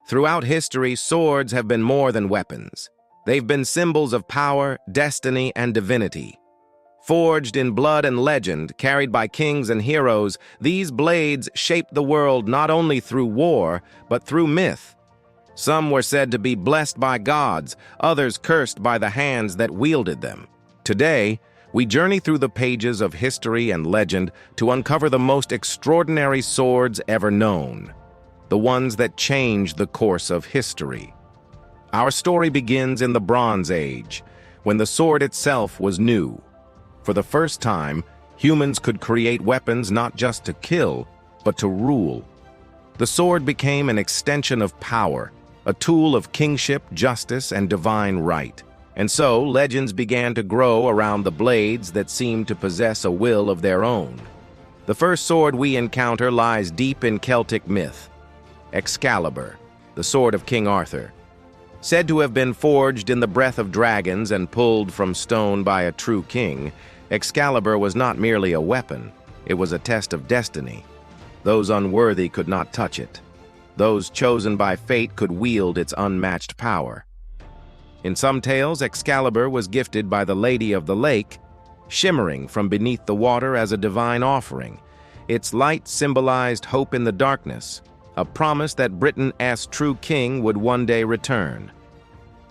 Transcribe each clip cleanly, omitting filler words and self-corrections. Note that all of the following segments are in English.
Throughout history, swords have been more than weapons. They've been symbols of power, destiny, and divinity. Forged in blood and legend, carried by kings and heroes, these blades shaped the world not only through war, but through myth. Some were said to be blessed by gods, others cursed by the hands that wielded them. Today, we journey through the pages of history and legend to uncover the most extraordinary swords ever known, the ones that changed the course of history. Our story begins in the Bronze Age, when the sword itself was new. For the first time, humans could create weapons not just to kill, but to rule. The sword became an extension of power, a tool of kingship, justice, and divine right. And so, legends began to grow around the blades that seemed to possess a will of their own. The first sword we encounter lies deep in Celtic myth. Excalibur, the sword of King Arthur. Said to have been forged in the breath of dragons and pulled from stone by a true king, Excalibur was not merely a weapon, it was a test of destiny. Those unworthy could not touch it. Those chosen by fate could wield its unmatched power. In some tales, Excalibur was gifted by the Lady of the Lake, shimmering from beneath the water as a divine offering. Its light symbolized hope in the darkness, a promise that Britain's true king would one day return.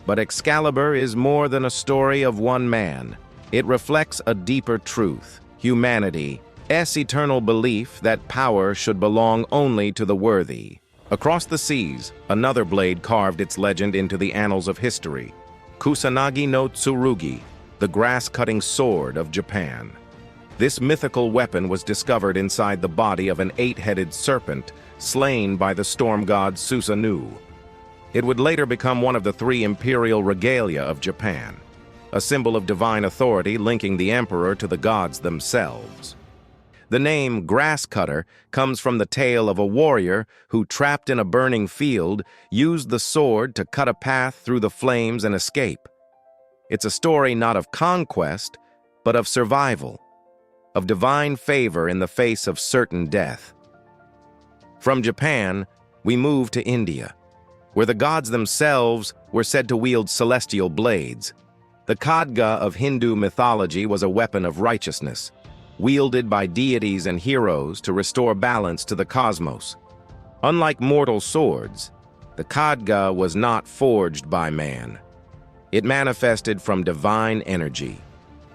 But Excalibur is more than a story of one man. It reflects a deeper truth, humanity's eternal belief that power should belong only to the worthy. Across the seas, another blade carved its legend into the annals of history. Kusanagi no Tsurugi, the grass-cutting sword of Japan. This mythical weapon was discovered inside the body of an 8-headed serpent slain by the storm god Susanoo. It would later become one of the 3 imperial regalia of Japan, a symbol of divine authority linking the emperor to the gods themselves. The name Grasscutter comes from the tale of a warrior who, trapped in a burning field, used the sword to cut a path through the flames and escape. It's a story not of conquest, but of survival, of divine favor in the face of certain death. From Japan, we move to India, where the gods themselves were said to wield celestial blades. The khadga of Hindu mythology was a weapon of righteousness, wielded by deities and heroes to restore balance to the cosmos. Unlike mortal swords, the khadga was not forged by man. It manifested from divine energy,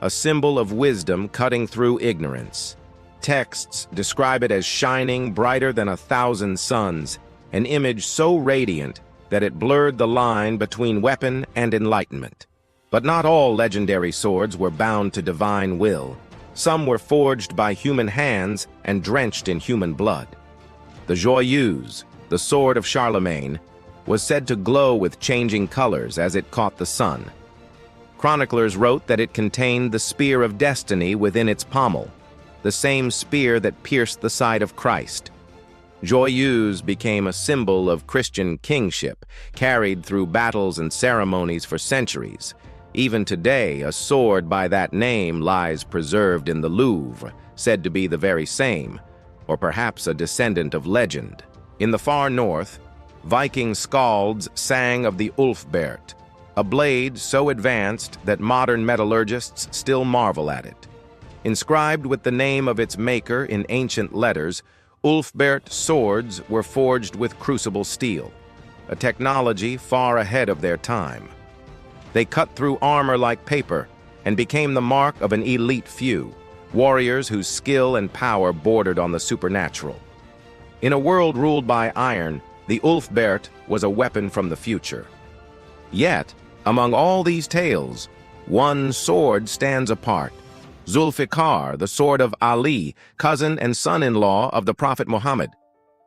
a symbol of wisdom cutting through ignorance. Texts describe it as shining brighter than 1,000 suns, an image so radiant that it blurred the line between weapon and enlightenment. But not all legendary swords were bound to divine will. Some were forged by human hands and drenched in human blood. The Joyeuse, the sword of Charlemagne, was said to glow with changing colors as it caught the sun. Chroniclers wrote that it contained the spear of destiny within its pommel, the same spear that pierced the side of Christ. Joyeuse became a symbol of Christian kingship, carried through battles and ceremonies for centuries. Even today, a sword by that name lies preserved in the Louvre, said to be the very same, or perhaps a descendant of legend. In the far north, Viking skalds sang of the Ulfberht, a blade so advanced that modern metallurgists still marvel at it. Inscribed with the name of its maker in ancient letters, Ulfberht swords were forged with crucible steel, a technology far ahead of their time. They cut through armor like paper and became the mark of an elite few, warriors whose skill and power bordered on the supernatural. In a world ruled by iron, the Ulfberht was a weapon from the future. Yet, among all these tales, one sword stands apart. Zulfiqar, the sword of Ali, cousin and son-in-law of the Prophet Muhammad.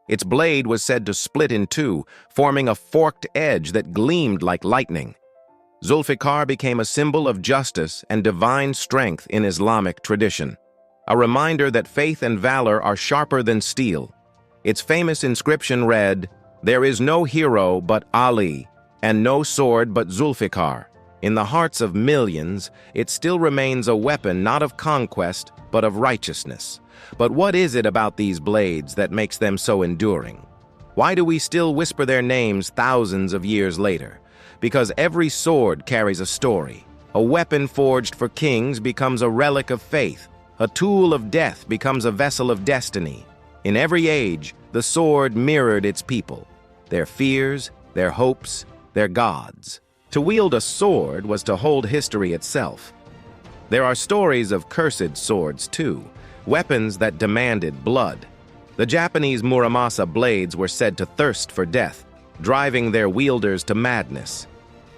Its blade was said to split in two, forming a forked edge that gleamed like lightning. Zulfiqar became a symbol of justice and divine strength in Islamic tradition, a reminder that faith and valor are sharper than steel. Its famous inscription read, "There is no hero but Ali, and no sword but Zulfiqar." In the hearts of millions, it still remains a weapon not of conquest, but of righteousness. But what is it about these blades that makes them so enduring? Why do we still whisper their names thousands of years later? Because every sword carries a story. A weapon forged for kings becomes a relic of faith. A tool of death becomes a vessel of destiny. In every age, the sword mirrored its people, their fears, their hopes, their gods. To wield a sword was to hold history itself. There are stories of cursed swords, too, weapons that demanded blood. The Japanese Muramasa blades were said to thirst for death, driving their wielders to madness.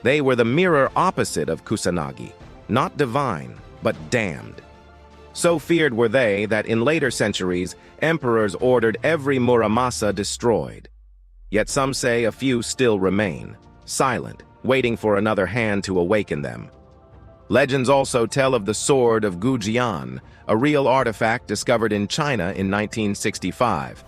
They were the mirror opposite of Kusanagi, not divine, but damned. So feared were they that in later centuries, emperors ordered every Muramasa destroyed. Yet some say a few still remain, silent, waiting for another hand to awaken them. Legends also tell of the sword of Gujian, a real artifact discovered in China in 1965.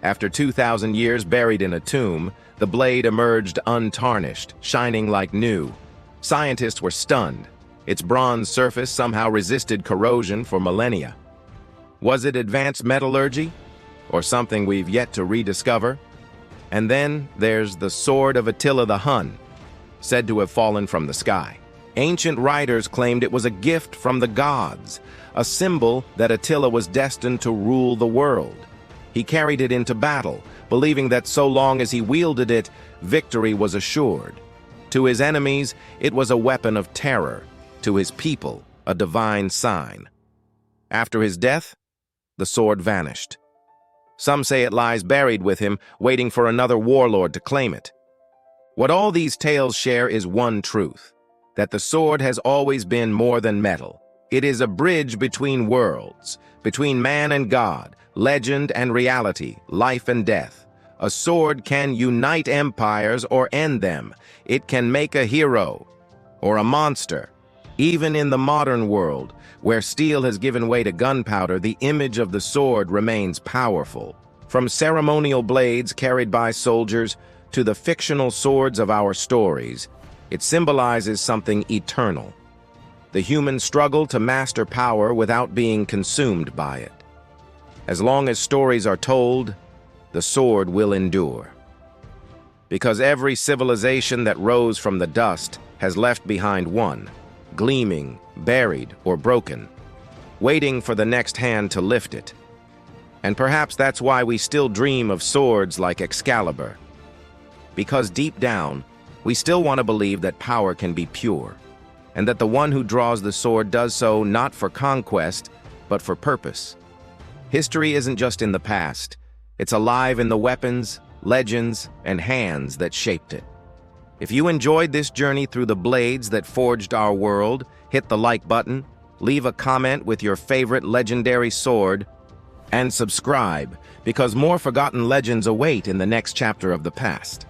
After 2,000 years buried in a tomb, the blade emerged untarnished, shining like new. Scientists were stunned. Its bronze surface somehow resisted corrosion for millennia. Was it advanced metallurgy? Or something we've yet to rediscover? And then there's the sword of Attila the Hun, said to have fallen from the sky. Ancient writers claimed it was a gift from the gods, a symbol that Attila was destined to rule the world. He carried it into battle, believing that so long as he wielded it, victory was assured. To his enemies, it was a weapon of terror. To his people, a divine sign. After his death, the sword vanished. Some say it lies buried with him, waiting for another warlord to claim it. What all these tales share is one truth, that the sword has always been more than metal. It is a bridge between worlds, between man and God, legend and reality, life and death. A sword can unite empires or end them. It can make a hero or a monster. Even in the modern world, where steel has given way to gunpowder, the image of the sword remains powerful. From ceremonial blades carried by soldiers to the fictional swords of our stories, it symbolizes something eternal. The human struggle to master power without being consumed by it. As long as stories are told, the sword will endure. Because every civilization that rose from the dust has left behind one, gleaming, buried, or broken, waiting for the next hand to lift it. And perhaps that's why we still dream of swords like Excalibur. Because deep down, we still want to believe that power can be pure, and that the one who draws the sword does so not for conquest, but for purpose. History isn't just in the past, it's alive in the weapons, legends, and hands that shaped it. If you enjoyed this journey through the blades that forged our world, hit the like button, leave a comment with your favorite legendary sword, and subscribe, because more forgotten legends await in the next chapter of the past.